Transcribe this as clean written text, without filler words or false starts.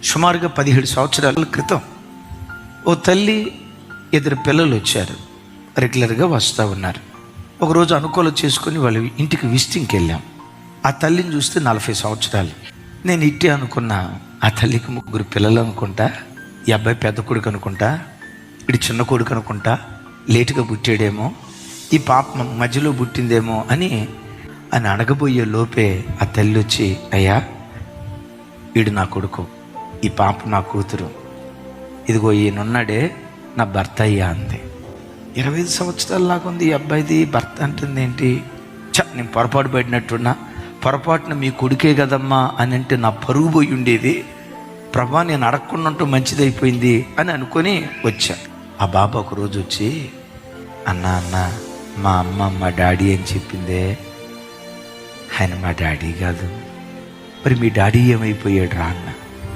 సుమారుగా 17 సంవత్సరాల క్రితం ఓ తల్లి, 2 పిల్లలు వచ్చారు. రెగ్యులర్గా వస్తూ ఉన్నారు. ఒకరోజు అనుకూలం చేసుకుని వాళ్ళ ఇంటికి విజిటింగ్కి వెళ్ళాం. ఆ తల్లిని చూస్తే 40 సంవత్సరాలు. నేను ఇట్టే అనుకున్నా, ఆ తల్లికి 3 పిల్లలు అనుకుంటా, ఈ అబ్బాయి పెద్ద కొడుకు అనుకుంటా, ఇటు చిన్న కొడుకు అనుకుంటా, లేటుగా పుట్టాడేమో, ఈ పాప మధ్యలో పుట్టిందేమో అని అడగబోయే లోపే ఆ తల్లి వచ్చి, అయ్యా వీడు నా కొడుకు, ఈ పాప నా కూతురు, ఇదిగో ఈయనున్నాడే నా భర్త అయ్యా అంది. 25 సంవత్సరాల లాగా ఉంది ఈ అబ్బాయిది. భర్త అంటుంది ఏంటి? నేను పొరపాటు పడినట్టున్నా, పొరపాటున మీ కొడుకే కదమ్మా అని అంటే నా పరుగు పోయి ఉండేది. ప్రభా, నేను అడగకుండా మంచిదైపోయింది అని అనుకొని వచ్చా. ఆ బాబా ఒకరోజు వచ్చి, అన్న మా అమ్మ మా డాడీ అని చెప్పిందే. ఆయన మా డాడీ కాదు. మరి మీ డాడీ ఏమైపోయాడు రా అన్న.